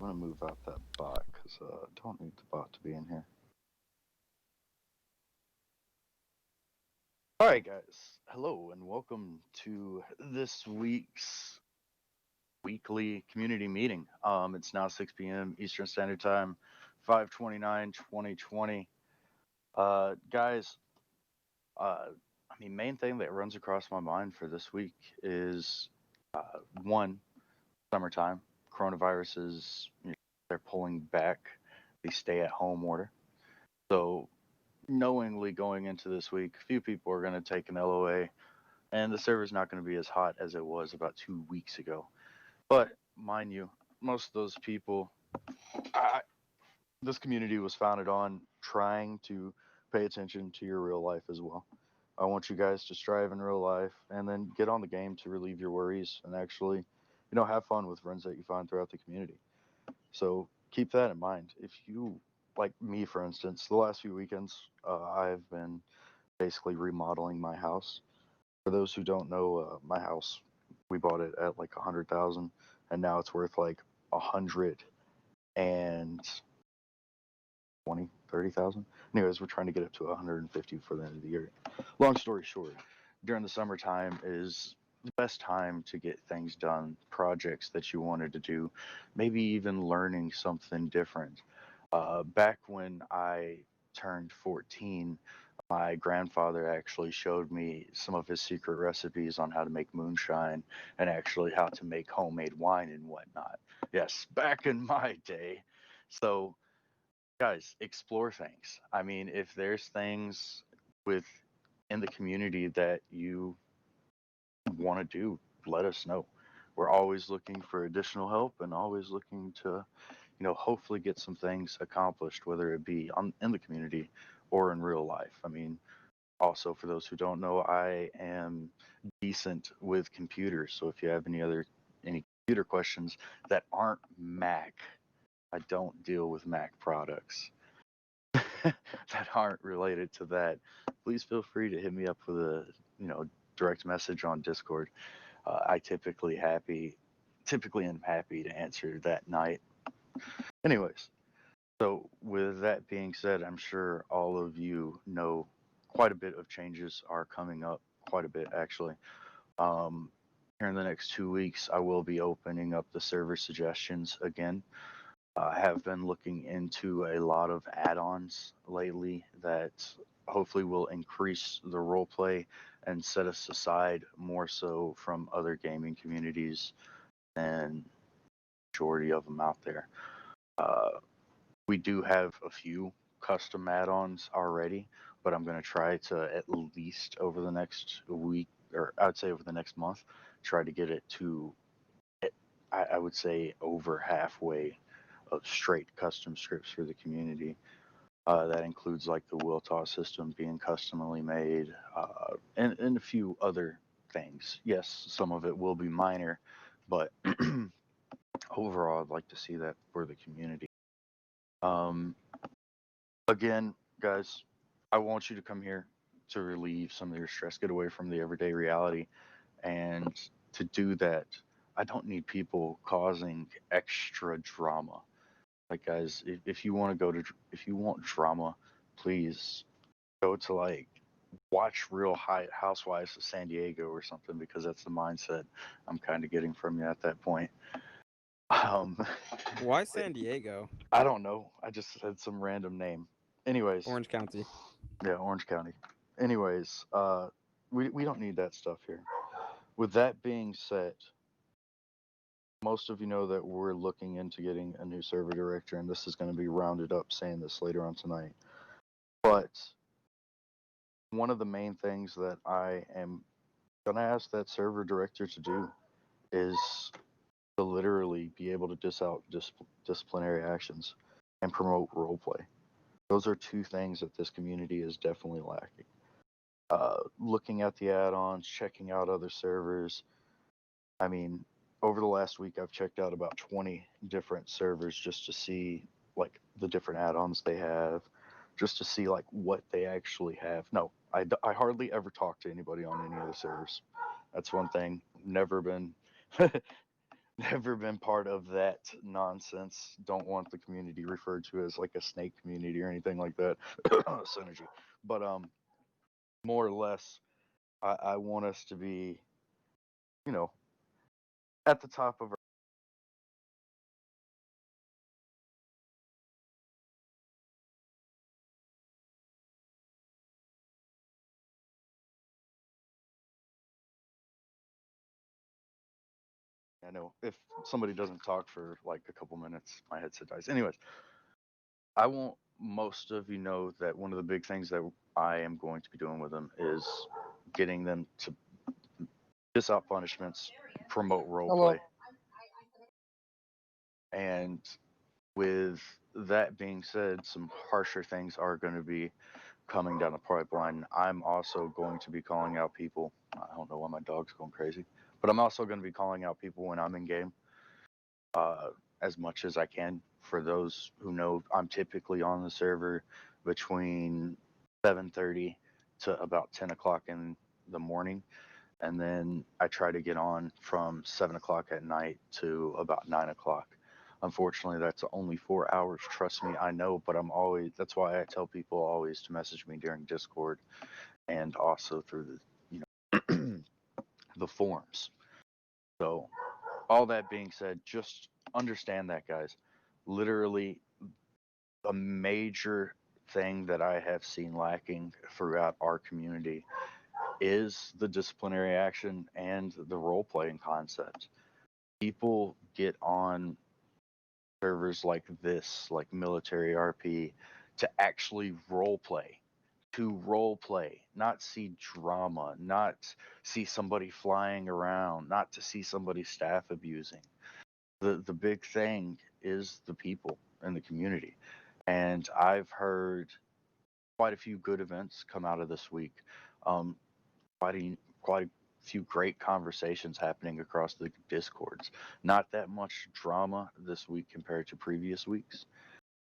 I'm gonna move out that bot because I don't need the bot to be in here. All right, guys. Hello and welcome to this week's weekly community meeting. It's now 6 p.m. Eastern Standard Time, 5/29/2020. Guys, main thing that runs across my mind for this week is one, summertime. Coronavirus is they're pulling back the stay-at-home order. So knowingly going into this week, a few people are going to take an LOA, and the server's not going to be as hot as it was about 2 weeks ago. But mind you, most of those people, I, this community was founded on trying to pay attention to your real life as well. I want you guys to strive in real life and then get on the game to relieve your worries and actually, have fun with friends that you find throughout the community. So keep that in mind. If you, like me, for instance, the last few weekends, I've been basically remodeling my house. For those who don't know, my house, we bought it at like 100,000, and now it's worth like 120, 30,000. Anyways, we're trying to get it to 150 for the end of the year. Long story short, during the summertime is the best time to get things done, projects that you wanted to do, maybe even learning something different. Back when I turned 14, my grandfather actually showed me some of his secret recipes on how to make moonshine and actually how to make homemade wine and whatnot. Yes, back in my day. So, guys, explore things. If there's things with in the community that you want to do, let us know. We're always looking for additional help and always looking to, hopefully get some things accomplished, whether it be in the community or in real life. Also, for those who don't know, I am decent with computers. So if you have any computer questions that aren't Mac, I don't deal with Mac products that aren't related to that. Please feel free to hit me up with a direct message on Discord. I typically am happy to answer that night. Anyways, so with that being said, I'm sure all of you know quite a bit of changes are coming up, quite a bit actually. Um, Here in the next 2 weeks, I will be opening up the server suggestions again. I have been looking into a lot of add-ons lately that hopefully will increase the roleplay and set us aside more so from other gaming communities and majority of them out there. Uh, we do have a few custom add-ons already, but I'm going to try to at least over the next week, or I'd say over the next month, try to get it to, I would say, over halfway of straight custom scripts for the community. That includes like the will toss system being customly made, and a few other things. Yes, some of it will be minor, but overall, I'd like to see that for the community. Um, Again, guys, I want you to come here to relieve some of your stress, get away from the everyday reality. And to do that, I don't need people causing extra drama. Like, guys, if you want to if you want drama, please go to like watch Real High Housewives of San Diego or something, because that's the mindset I'm kind of getting from you at that point. Um, Why San Diego? I don't know. I just said some random name. Anyways, Orange County. yeah, Orange County. Anyways, we don't need that stuff here. With that being said, most of you know that we're looking into getting a new server director, and this is going to be rounded up saying this later on tonight. But one of the main things that I am going to ask that server director to do is to literally be able to dish out disciplinary actions and promote roleplay. Those are two things that this community is definitely lacking. Looking at the add-ons, checking out other servers. I mean, over the last week, I've checked out about 20 different servers just to see like the different add-ons they have, just to see like what they actually have. No, I hardly ever talk to anybody on any of the servers. That's one thing. Never been never been part of that nonsense. Don't want the community referred to as like a snake community or anything like that. Synergy. But more or less, I want us to be, you know, at the top of our. I know if somebody doesn't talk for like a couple minutes, my headset dies. Anyways, I want most of you know that one of the big things that I am going to be doing with them is getting them to dish out punishments, promote role Hello. play, and with that being said, some harsher things are going to be coming down the pipeline. I'm also going to be calling out people. I don't know why my dog's going crazy, but I'm also going to be calling out people when I'm in game uh, as much as I can. For those who know, I'm typically on the server between 7:30 to about 10 o'clock in the morning, and then I try to get on from 7 o'clock at night to about 9 o'clock. Unfortunately, that's only 4 hours. Trust me, I know, but I'm always. That's why I tell people always to message me during Discord and also through the the forums. So all that being said, just understand that, guys. Literally, a major thing that I have seen lacking throughout our community is the disciplinary action and the role playing concept. People get on servers like this, like military RP, to actually role play, not see drama, not see somebody flying around, not to see somebody staff abusing. The big thing is the people in the community. And I've heard quite a few good events come out of this week. Um, quite a few great conversations happening across the discords. Not that much drama this week compared to previous weeks,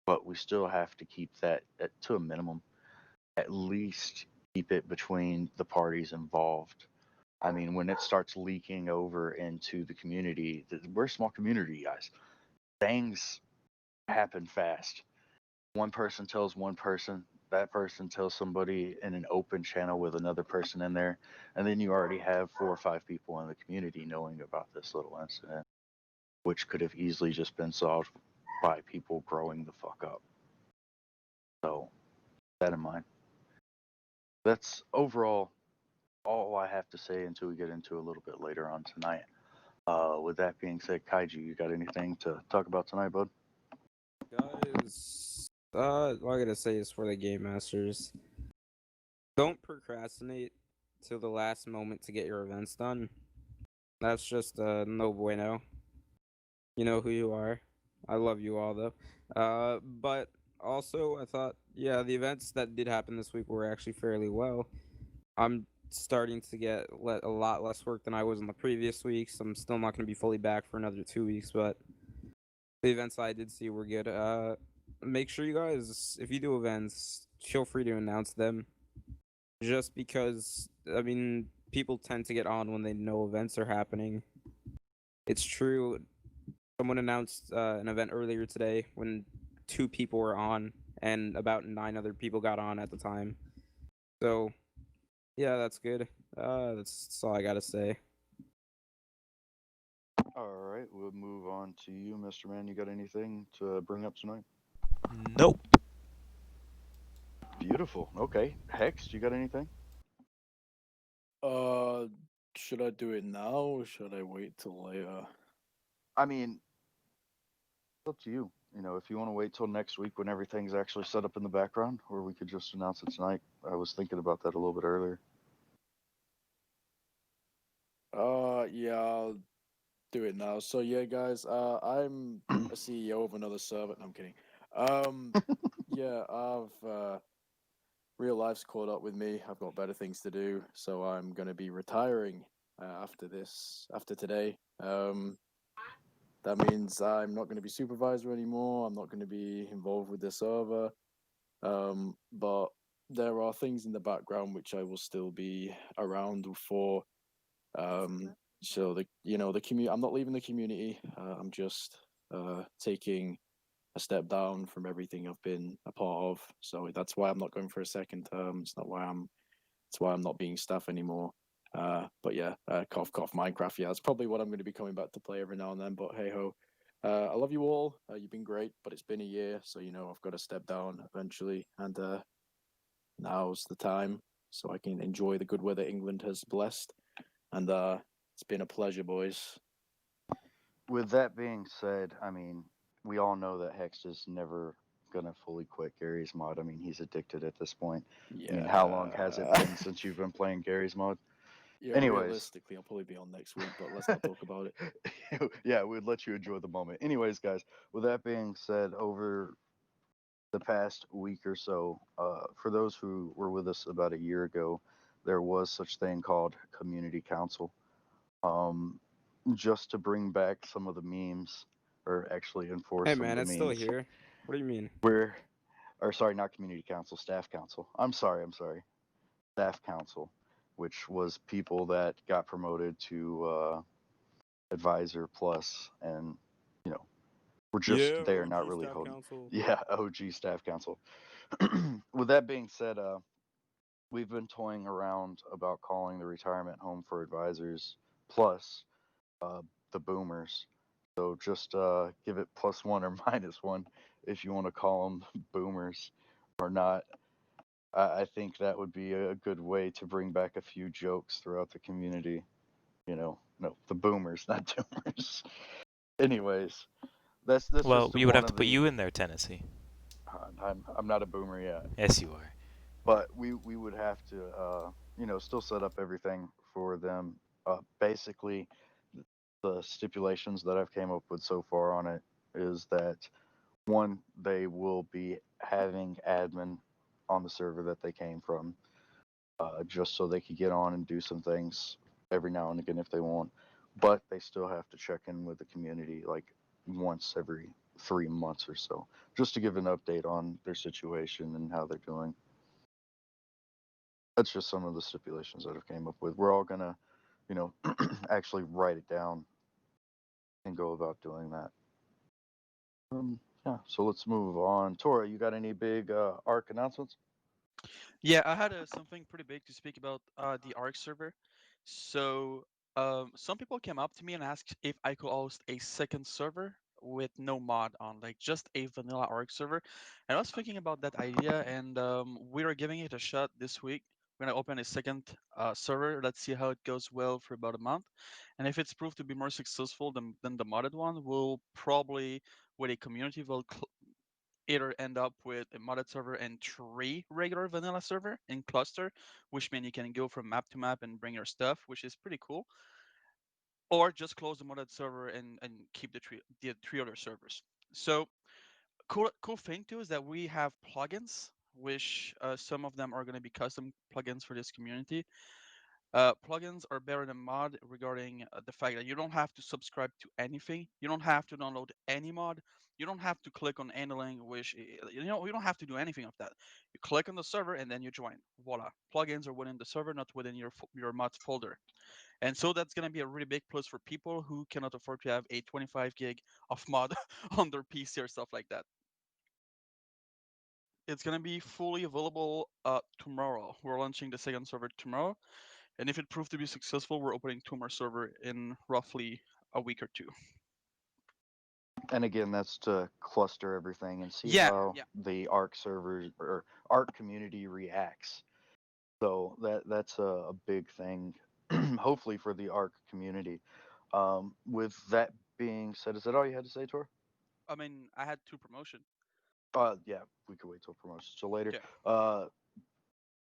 but we still have to keep that to a minimum. At least keep it between the parties involved. I mean, when it starts leaking over into the community, we're a small community, guys. Things happen fast. One person tells one person, that person tells somebody in an open channel with another person in there, and then you already have 4 or 5 people in the community knowing about this little incident, which could have easily just been solved by people growing the fuck up. So, that in mind. That's overall all I have to say until we get into a little bit later on tonight. With that being said, Kaiju, you got anything to talk about tonight, bud? Guys, all I gotta say is for the game masters, don't procrastinate till the last moment to get your events done. That's just no bueno. You know who you are. I love you all though. But also I thought, yeah, the events that did happen this week were actually fairly well. I'm starting to get a lot less work than I was in the previous weeks. I'm still not going to be fully back for another 2 weeks, but the events I did see were good. Make sure you guys, if you do events, feel free to announce them. Just because, I mean, people tend to get on when they know events are happening. It's true. Someone announced an event earlier today when 2 people were on, and about 9 other people got on at the time. So yeah, that's good. That's all I gotta say. All right, we'll move on to you, Mr. Man. You got anything to bring up tonight? Nope. Beautiful. Okay. Hex, you got anything? Uh, should I do it now or should I wait till later? I mean, it's up to you. You know, if you want to wait till next week when everything's actually set up in the background, or we could just announce it tonight. I was thinking about that a little bit earlier. Yeah, I'll do it now. So yeah, guys, I'm a CEO of another server. No, I'm kidding. Yeah, I've real life's caught up with me. I've got better things to do, so I'm gonna be retiring after today. That means I'm not gonna be supervisor anymore. I'm not gonna be involved with the server. But there are things in the background which I will still be around for. So the community. I'm not leaving the community. I'm just taking a step down from everything I've been a part of. So that's why I'm not going for a second term. It's not why I'm. It's why I'm not being staff anymore. But yeah, cough cough Minecraft. Yeah, that's probably what I'm going to be coming back to play every now and then. But hey ho, I love you all. You've been great, but it's been a year, so I've got to step down eventually, and now's the time so I can enjoy the good weather England has blessed. And it's been a pleasure, boys. With that being said, I mean, we all know that Hex is never gonna fully quit Gary's mod. I mean, he's addicted at this point. I mean, how long has it Yeah. been since you've been playing Gary's mod? Yeah, Anyways, realistically, I'll probably be on next week, but let's not talk about it. yeah, we'd let you enjoy the moment. Anyways, guys, with that being said, over the past week or so, for those who were with us about a year ago, there was such thing called community council. Um, just to bring back some of the memes, or actually enforce Hey some of man, the it's still memes. here. What do you mean? We're, or sorry, not community council, staff council. I'm sorry, staff council, which was people that got promoted to advisor plus, and you know, we're just Yeah, there, not OG really staff holding. council. Yeah, OG staff council. With that being said, we've been toying around about calling the retirement home for advisors plus uh, the boomers. So just give it +1 or -1 if you want to call them boomers or not. I think that would be a good way to bring back a few jokes throughout the community. No, the boomers, not doomers. Anyways, that's Well, just we would one have to of put the. you in there, Tennessee. I'm not a boomer yet, Yes, you are. but we would have to still set up everything for them. Basically, the stipulations that I've came up with so far on it is that one, they will be having admin on the server that they came from, just so they could get on and do some things every now and again if they want. But they still have to check in with the community like once every 3 months or so, just to give an update on their situation and how they're doing. That's just some of the stipulations that I've came up with. We're all gonna, you know, actually write it down and go about doing that. Yeah, so let's move on. Tora, you got any big ARC announcements? Yeah, I had something pretty big to speak about the Arc server. So, some people came up to me and asked if I could host a second server with no mod on, like just a vanilla Arc server. And I was thinking about that idea, and we are giving it a shot this week. We're gonna open a second server. Let's see how it goes well for about a month, and if it's proved to be more successful than the modded one, we'll probably with a community vote either end up with a modded server and 3 regular vanilla server in cluster, which means you can go from map to map and bring your stuff, which is pretty cool. Or just close the modded server and keep the three other servers. So cool thing too is that we have plugins, which some of them are going to be custom plugins for this community. Plugins are better than mod regarding the fact that you don't have to subscribe to anything. You don't have to download any mod. You don't have to click on any link, which you don't have to do anything of that. You click on the server and then you join. Voila, plugins are within the server, not within your mods folder. And so that's gonna be a really big plus for people who cannot afford to have a 25 gig of mod on their PC or stuff like that. It's gonna be fully available tomorrow. We're launching the second server tomorrow. And if it proved to be successful, we're opening two more server in roughly a week or two. And again, that's to cluster everything and see Yeah, how yeah. the ARC server or ARC community reacts. So that's a big thing, hopefully for the ARC community. With that being said, is that all you had to say, Tor? I mean, I had two promotion. Yeah, we could wait till promotion till later. Okay. Uh,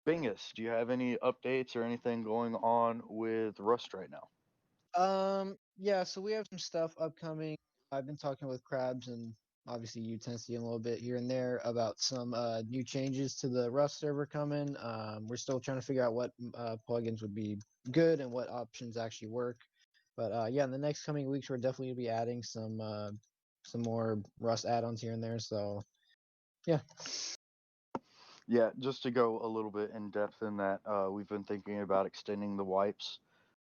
Bingus, do you have any updates or anything going on with Rust right now? Yeah, so we have some stuff upcoming. I've been talking with Krabs and obviously you Tennessee a little bit here and there about some new changes to the Rust server coming. We're still trying to figure out what plugins would be good and what options actually work. But yeah, in the next coming weeks, we're definitely gonna be adding some more Rust add-ons here and there. So yeah. Yeah, just to go a little bit in depth in that, we've been thinking about extending the wipes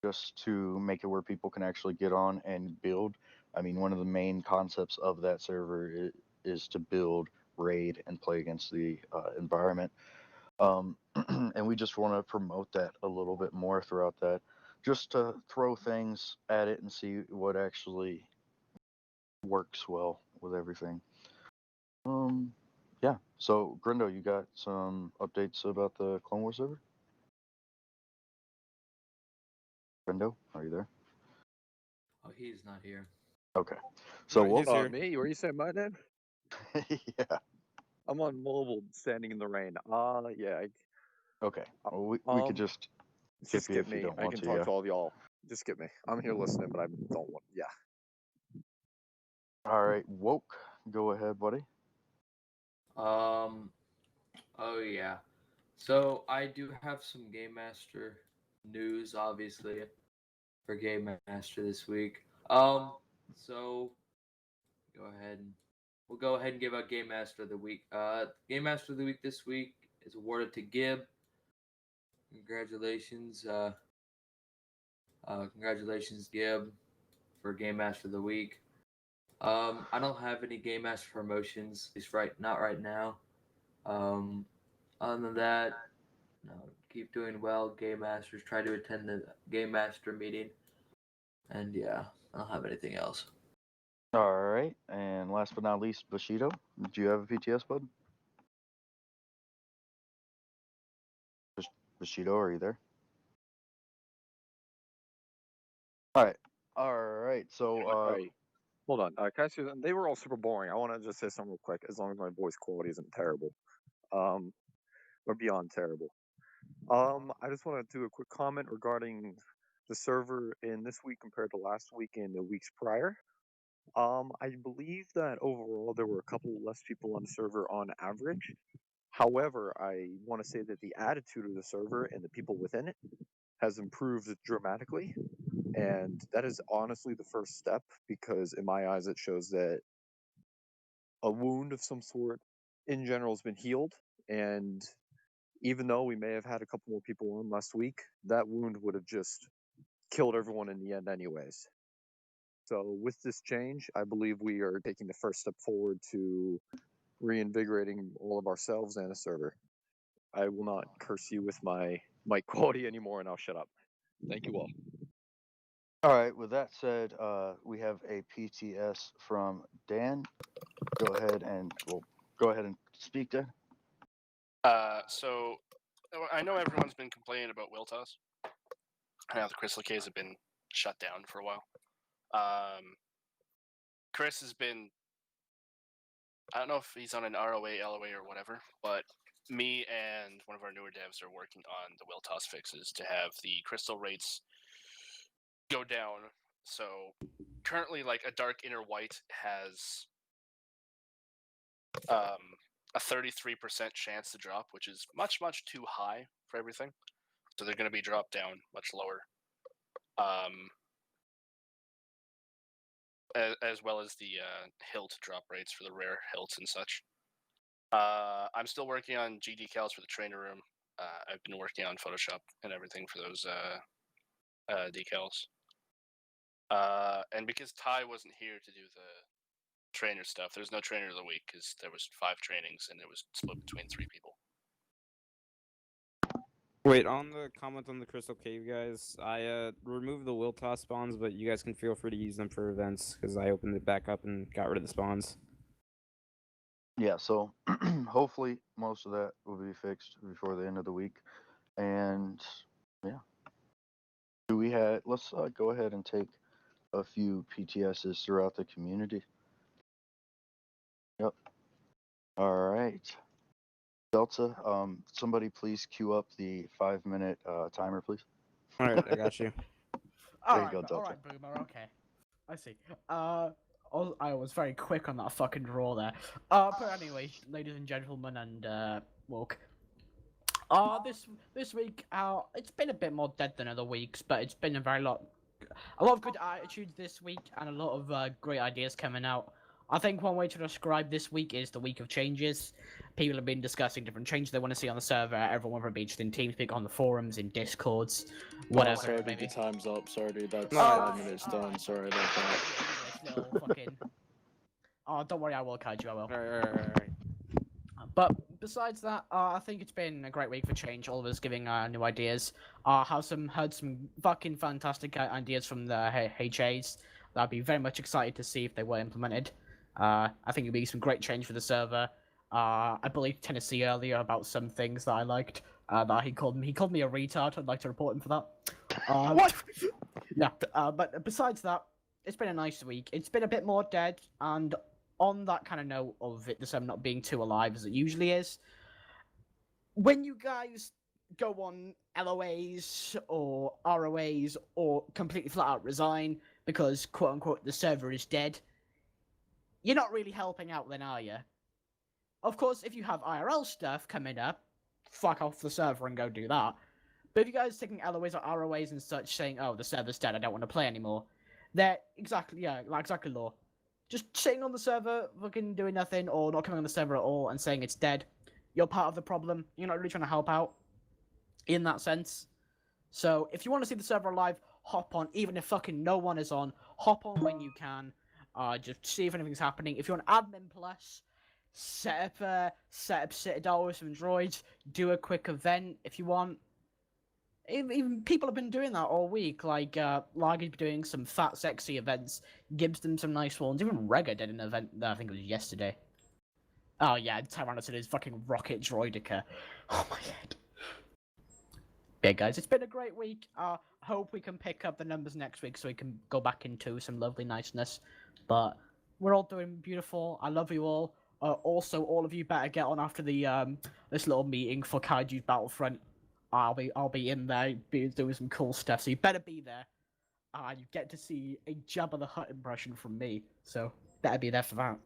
just to make it where people can actually get on and build. I mean, one of the main concepts of that server is to build, raid, and play against the environment. And we just want to promote that a little bit more throughout that, just to throw things at it and see what actually works well with everything. Yeah. So, Grindo, you got some updates about the Clone Wars server? Grindo, are you there? Oh, he's not here. Okay. So, No, he's what? here. Me? Were you saying my name? Yeah. I'm on mobile, standing in the rain. Yeah. Okay. Uh, Well, we could just skip Just you skip if you me. don't I want can to. talk Yeah. to all of y'all. Just skip me. I'm here listening, but I don't want. Yeah. All right. Woke. Go ahead, buddy. Oh yeah. So I do have some Game Master news, obviously, for Game Master this week. So we'll go ahead and give out Game Master of the week. Game Master of the week this week is awarded to Gib. Congratulations, congratulations, Gib, for Game Master of the week. I don't have any Game Master promotions, at least not right now. Other than that, no, keep doing well, Game Masters. Try to attend the Game Master meeting, and yeah, I don't have anything else. All right. And last but not least, Bushido. Do you have a PTS, bud? Bushido, are you there? All right. All right. So, Hey, hold on. Can I say something? They were all super boring. I want to just say something real quick, as long as my voice quality isn't terrible. Or beyond terrible. I just want to do a quick comment regarding the server in this week compared to last week and the weeks prior. I believe that overall there were a couple less people on the server on average. However, I want to say that the attitude of the server and the people within it has improved dramatically. And that is honestly the first step, because in my eyes, it shows that a wound of some sort in general has been healed. And even though we may have had a couple more people on last week, that wound would have just killed everyone in the end, anyways. So, with this change, I believe we are taking the first step forward to reinvigorating all of ourselves and the server. I will not curse you with my mic quality anymore, and I'll shut up. Thank you all. all right. With that said, we have a PTS from Dan. Go ahead and speak, Dan. So I know everyone's been complaining about will toss. Now the Crystal Caves have been shut down for a while. Chris has been, I don't know if he's on an ROA, LOA, or whatever, but me and one of our newer devs are working on the will toss fixes to have the crystal rates go down. So currently, like, a dark inner white has a 33% chance to drop, which is much, much too high for everything. So they're going to be dropped down much lower. As well as the hilt drop rates for the rare hilts and such. I'm still working on G decals for the trainer room. I've been working on Photoshop and everything for those decals. And because Ty wasn't here to do the trainer stuff, there's no trainer of the week because there was 5 trainings and it was split between 3 people. Wait, on the comment on the Crystal Cave, guys, I removed the will toss spawns, but you guys can feel free to use them for events because I opened it back up and got rid of the spawns. Yeah. So, hopefully, most of that will be fixed before the end of the week. And yeah, let's go ahead and take a few PTSs throughout the community. Yep. All right. Delta, somebody please queue up the 5-minute timer, please. All right, I got you. There you go, Delta. Alright, Boomer, okay. I see. I was very quick on that fucking draw there. But anyway, ladies and gentlemen, and woke. This week, it's been a bit more dead than other weeks, but it's been a lot of good attitudes this week, and a lot of great ideas coming out. I think one way to describe this week is the week of changes. People have been discussing different changes they want to see on the server. Everyone will be interested in Teamspeak on the forums, in Discords, whatever. Oh, sorry, it may dude, your be. time's up. Sorry, dude, that's Alright. 5 minutes Alright. done. Sorry about that. Yeah, this little fucking. Oh, don't worry, I will, Kaiju. I will. Alright. But besides that, I think it's been a great week for change. All of us giving new ideas. Heard some fucking fantastic ideas from the HAs. I'd be very much excited to see if they were implemented. I think it'd be some great change for the server. I believe Tennessee earlier about some things that I liked. That he called me a retard. I'd like to report him for that. What? Yeah, but besides that, it's been a nice week. It's been a bit more dead, and on that kind of note of it, the server not being too alive as it usually is, when you guys go on LOAs or ROAs or completely flat out resign because quote unquote the server is dead, you're not really helping out then, are you? Of course, if you have IRL stuff coming up, fuck off the server and go do that. But if you guys taking LOAs or ROAs and such saying, oh, the server's dead, I don't want to play anymore, they're exactly law. Just sitting on the server, fucking doing nothing, or not coming on the server at all and saying it's dead, you're part of the problem. You're not really trying to help out in that sense. So if you want to see the server alive, hop on. Even if fucking no one is on, hop on when you can. Just see if anything's happening. If you're on Admin Plus, set up Citadel with some droids. Do a quick event if you want. Even people have been doing that all week. Like Largy's doing some fat, sexy events. Gives them some nice ones. Even Rega did an event. I think it was yesterday. Oh yeah, Tyrannosaurus fucking rocket droidica. Oh my head. Yeah, guys, it's been a great week. Hope we can pick up the numbers next week so we can go back into some lovely niceness. But we're all doing beautiful. I love you all. Also, all of you better get on after the this little meeting for Kaiju's Battlefront. I'll be in there doing some cool stuff. So you better be there. You get to see a Jabba the Hutt impression from me. So better be there for that.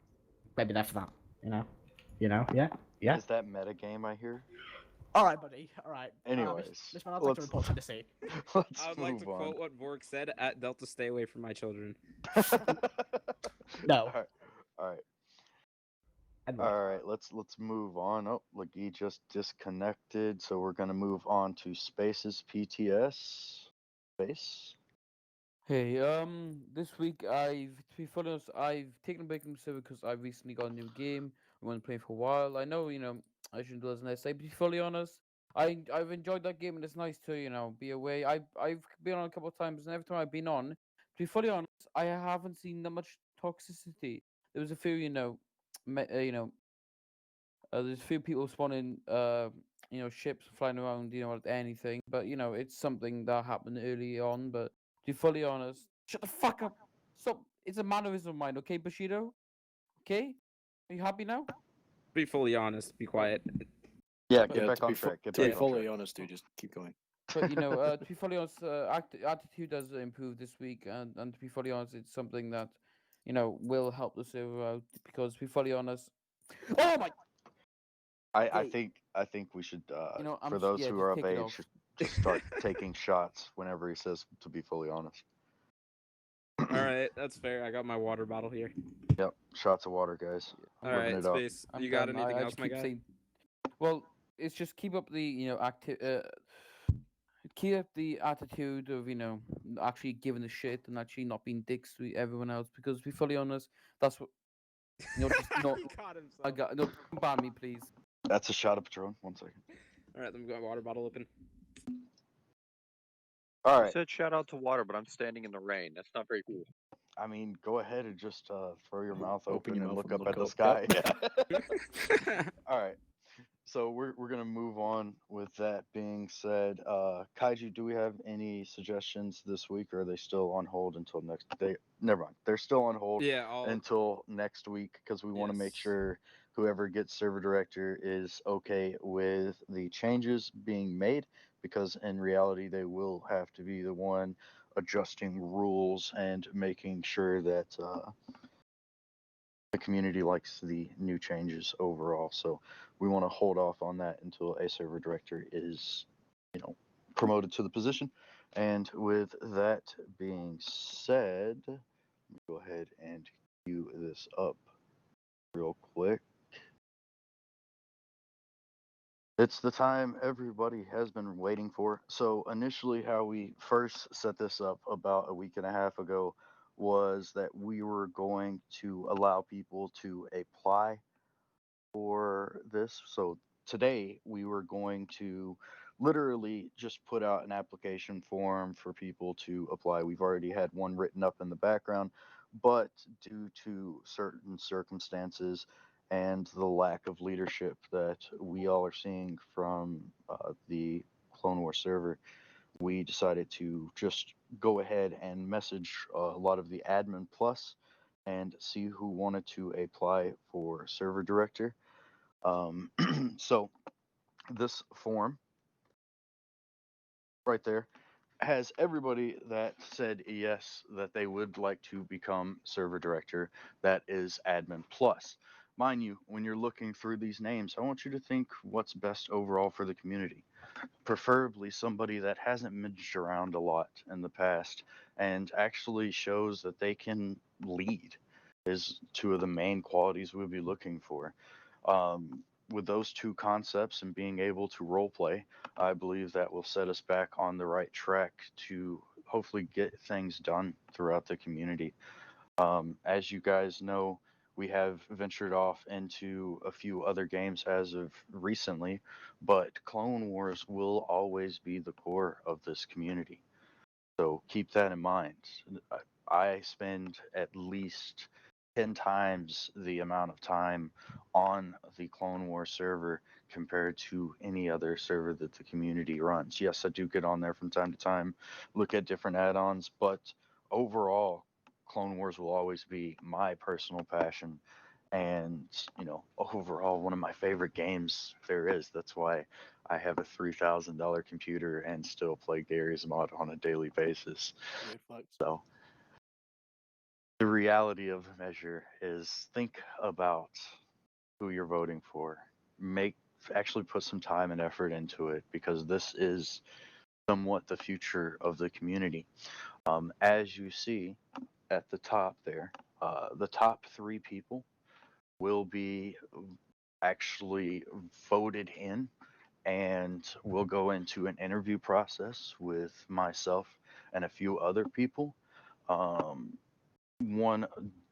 Better be there for that. Yeah. Yeah. Is that metagame I hear? All right, buddy. All right. Anyways, this one I'd like to report Tennessee. let's I would like move to on. quote what Vork said at Delta: "Stay away from my children." No. All right. And what? All right, let's move on. Oh, look, he just disconnected, so we're gonna move on to Spaces PTS. Space. Hey, this week to be honest, I've taken a break from the server because I recently got a new game. I want to play for a while. I know, I shouldn't do this unless I be fully honest. I've enjoyed that game and it's nice to, be away. I've been on a couple of times and every time I've been on, to be fully honest, I haven't seen that much toxicity. There was a few, there's a few people spawning, ships flying around, at anything. But it's something that happened early on. But to be fully honest, shut the fuck up. Stop. It's a mannerism of mine, okay, Bushido? Okay? Are you happy now? Be fully honest. Be quiet. Yeah, Yeah, get back to on be fu- track. Get to be back on fully track. honest, dude, just keep going. But to be fully honest, attitude does improve this week, and to be fully honest, it's something that will help the server out. Because to be fully honest, oh my, I okay, think we should I'm for those yeah, who just are of take it age off. should just start taking shots whenever he says to be fully honest. All right, that's fair. I got my water bottle here. Yep, shots of water, guys. All Living right, it up. Space. I'm You got done. anything I else, just my keep guy? saying. Well, it's just keep up the keep up the attitude of actually giving a shit and actually not being dicks to everyone else. Because to be fully honest, that's what just not. He caught himself. I got no. Don't ban me, please. That's a shot of Patron. 1 second. All right, let me get my water bottle open. All You right. said shout out to water, but I'm standing in the rain. That's not very cool. I mean, go ahead and just throw your mouth Open open your and mouth look and up at look the up. sky. All right. So we're gonna move on. With that being said, Kaiju, do we have any suggestions this week, or are they still on hold until next day? Never mind. They're still on hold Yeah, I'll. until next week because we want to make Yes. sure whoever gets server director is okay with the changes being made, because in reality they will have to be the one adjusting rules and making sure that the community likes the new changes overall. So we want to hold off on that until a server director is, promoted to the position. And with that being said, let me go ahead and cue this up. real quick. It's the time everybody has been waiting for. So, initially, how we first set this up about a week and a half ago was that we were going to allow people to apply for this. So, today we were going to literally just put out an application form for people to apply. We've already had one written up in the background, but due to certain circumstances and the lack of leadership that we all are seeing from the Clone War server, we decided to just go ahead and message a lot of the admin plus and see who wanted to apply for server director. So this form right there has everybody that said yes that they would like to become server director. That is admin plus. Mind you, when you're looking through these names, I want you to think what's best overall for the community. Preferably somebody that hasn't midged around a lot in the past and actually shows that they can lead is two of the main qualities we'll be looking for. With those two concepts and being able to role play, I believe that will set us back on the right track to hopefully get things done throughout the community. As you guys know, we have ventured off into a few other games as of recently, but Clone Wars will always be the core of this community. So keep that in mind. I spend at least 10 times the amount of time on the Clone Wars server compared to any other server that the community runs. Yes, I do get on there from time to time, look at different add-ons, but overall, Clone Wars will always be my personal passion and, overall one of my favorite games there is. That's why I have a $3,000 computer and still play Gary's Mod on a daily basis. Yeah, flex. So the reality of the measure is think about who you're voting for. Actually put some time and effort into it because this is somewhat the future of the community. As you see at the top there, the top 3 people will be actually voted in, and we'll go into an interview process with myself and a few other people. One,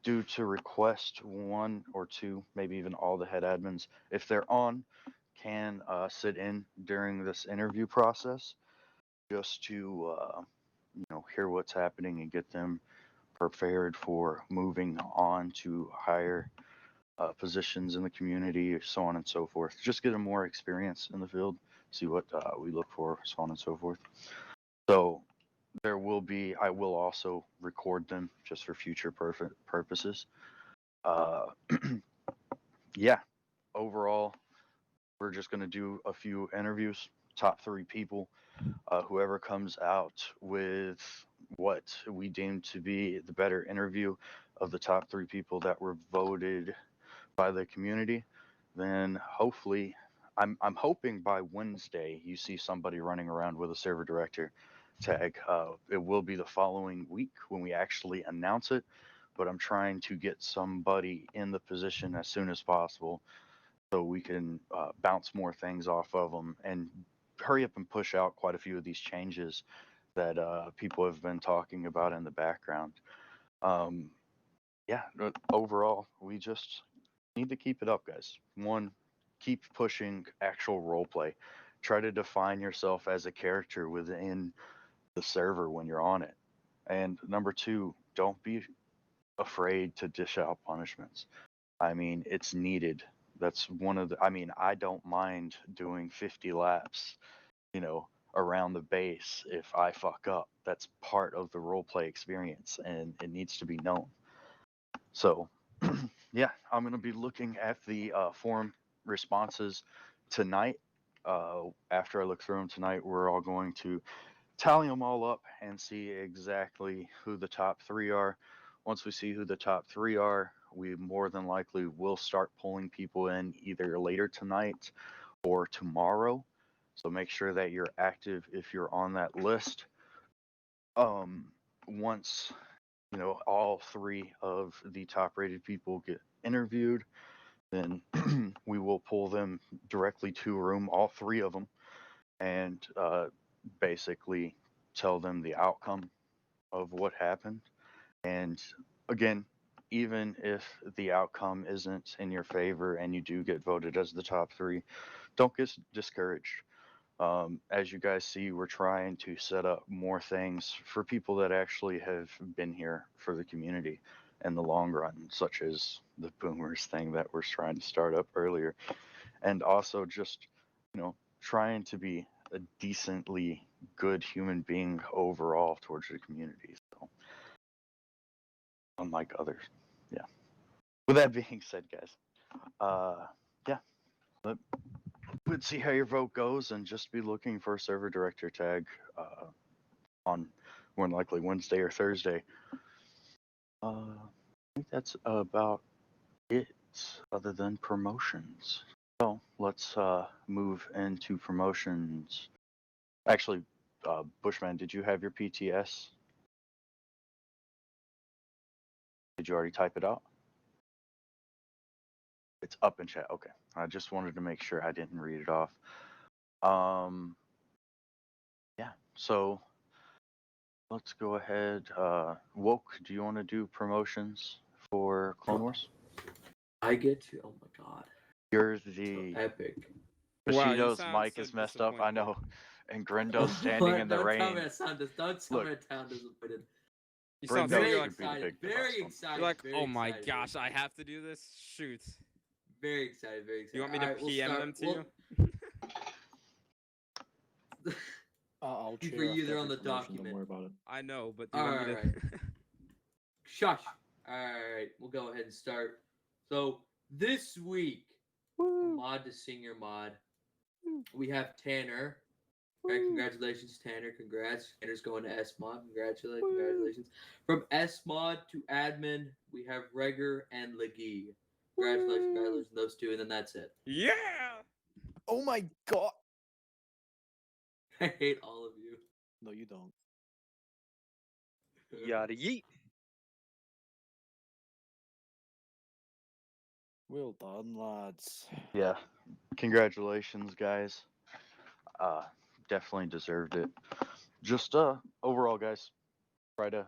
due to request, 1 or 2, maybe even all the head admins, if they're on, can sit in during this interview process just to hear what's happening and get them prepared for moving on to higher positions in the community, so on and so forth. Just get them more experience in the field, see what we look for, so on and so forth. So I will also record them just for future purposes. Yeah, overall, we're just going to do a few interviews, top 3 people. Whoever comes out with what we deem to be the better interview of the top 3 people that were voted by the community, then hopefully, I'm hoping by Wednesday you see somebody running around with a server director tag. It will be the following week when we actually announce it, but I'm trying to get somebody in the position as soon as possible so we can bounce more things off of them and hurry up and push out quite a few of these changes that people have been talking about in the background. Yeah, overall, we just need to keep it up, guys. 1, keep pushing actual role play. Try to define yourself as a character within the server when you're on it. And number 2, don't be afraid to dish out punishments. I mean, it's needed. That's one of the, I mean, I don't mind doing 50 laps, around the base if I fuck up. That's part of the role play experience and it needs to be known. So, yeah, I'm going to be looking at the forum responses tonight. After I look through them tonight, we're all going to tally them all up and see exactly who the top 3 are. Once we see who the top 3 are, we more than likely will start pulling people in either later tonight or tomorrow. So make sure that you're active if you're on that list. Once all 3 of the top rated people get interviewed, then we will pull them directly to a room, all three of them, and basically tell them the outcome of what happened. And again, even if the outcome isn't in your favor and you do get voted as the top three, don't get discouraged. As you guys see, we're trying to set up more things for people that actually have been here for the community in the long run, such as the boomers thing that we're trying to start up earlier. And also just, trying to be a decently good human being overall towards the community. So, unlike others. Yeah. With that being said, guys, yeah, let's see how your vote goes and just be looking for a server director tag on more than likely Wednesday or Thursday. I think that's about it other than promotions. So let's move into promotions. Actually, Bushman, did you have your PTS? Did you already type it out? It's up in chat. Okay. I just wanted to make sure I didn't read it off. Yeah. So let's go ahead. Woke, do you want to do promotions for Clone Wars? I get to. Oh my god. You're So the epic. Wow, you Bushido's sound mic so is messed up. I disappointed. know. And Grindo's standing in the Don't tell rain. me I sound don't tell me I sound disappointed. You sound Brindo so Very you're like, should be the excited. big Very boss one. excited. you're like, very oh my excited, gosh, very I excited. have to do this. Shoot. Very excited. Very excited. You want me to Alright, we'll PM start. them to Well, you? I'll For cheer you, after they're on every the promotion, document. Don't worry about it. I know, but do you want me to? Alright. Shush. Alright, we'll go ahead and start. So this week, from mod to senior mod, we have Tanner. Right, congratulations, Tanner. Congrats. Tanner's going to S mod. Congratulations. From S mod to admin, we have Reger and Legee. Congratulations, those two, and then that's it. Yeah. Oh my god! I hate all of you. No, you don't. Yada yeet. Well done, lads. Yeah. Congratulations, guys. Definitely deserved it. Just overall, guys, try to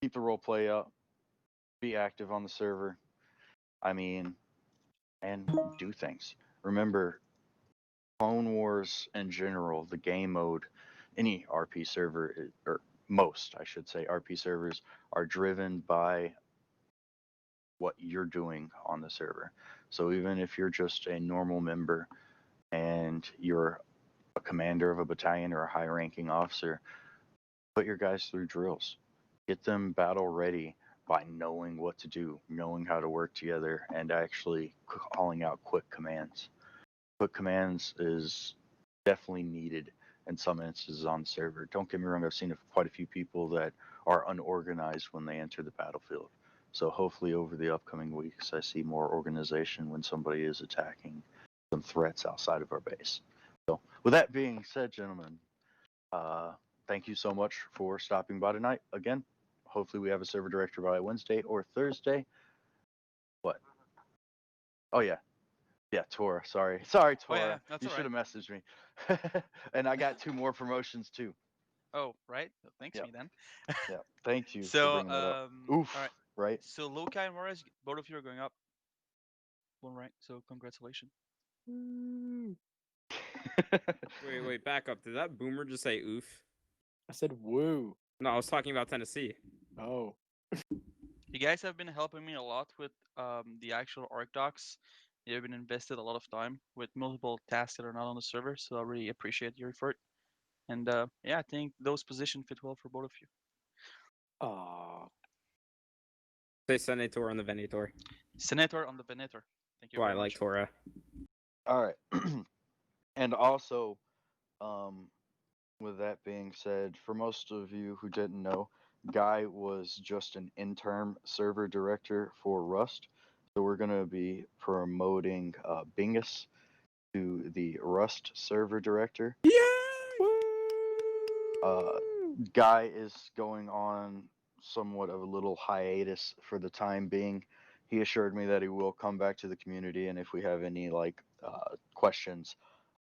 keep the role play up, be active on the server. I mean, and do things. Remember, Clone Wars in general, the game mode, any RP server, or most, I should say, RP servers are driven by what you're doing on the server. So even if you're just a normal member and you're a commander of a battalion or a high ranking officer, put your guys through drills. Get them battle ready by knowing what to do, knowing how to work together, and actually calling out quick commands. Quick commands is definitely needed in some instances on the server. Don't get me wrong, I've seen quite a few people that are unorganized when they enter the battlefield. So hopefully over the upcoming weeks, I see more organization when somebody is attacking some threats outside of our base. So with that being said, gentlemen, thank you so much for stopping by tonight. Again, hopefully we have a server director by Wednesday or Thursday. What? Oh yeah. Yeah, Tora. Sorry, Oh Tora. yeah, that's You all should right. have messaged me. And I got 2 more promotions too. Oh, right. Thanks, Yeah, me then. yeah. Thank you for So, bringing that up. Oof. all right. Right. So Luca and Morris, both of you are going up. One right. So congratulations. Wait, back up. Did that boomer just say oof? I said woo. No, I was talking about Tennessee. Oh. You guys have been helping me a lot with the actual org docs. You've been invested a lot of time with multiple tasks that are not on the server, so I really appreciate your effort. And yeah, I think those positions fit well for both of you. Ah. Say Senator on the Venator. Senator on the Venator. Thank you Why I very like much. Tora. All right. And also, with that being said, for most of you who didn't know, Guy was just an interim server director for Rust. So we're going to be promoting Bingus to the Rust server director. Guy is going on somewhat of a little hiatus for the time being he assured me that he will come back to the community, and if we have any like questions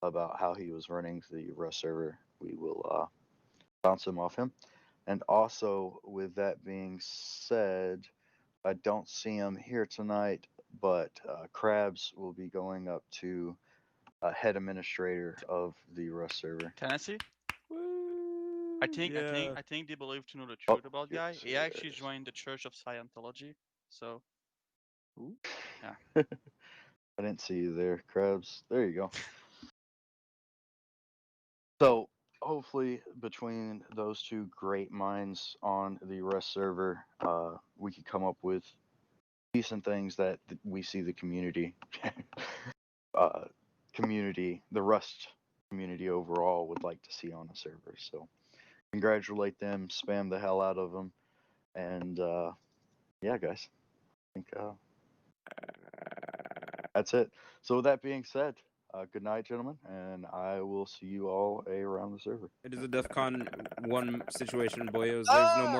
about how he was running the Rust server, we will bounce them off him. And also, with that being said, I don't see him here tonight, but Krabs will be going up to head administrator of the Rust server. Tennessee. I think they believe to know the Oh, truth about guy. yes, He actually yes. joined the Church of Scientology. So I didn't see you there, Krabs. There you go. So hopefully, between those two great minds on the Rust server, we could come up with decent things that we see the community, the Rust community overall would like to see on a server. So congratulate them, spam the hell out of them, and yeah, guys, I think that's it. So with that being said, good night, gentlemen, and I will see you all around the server. It is a DEF CON 1 situation, boyos. There's no more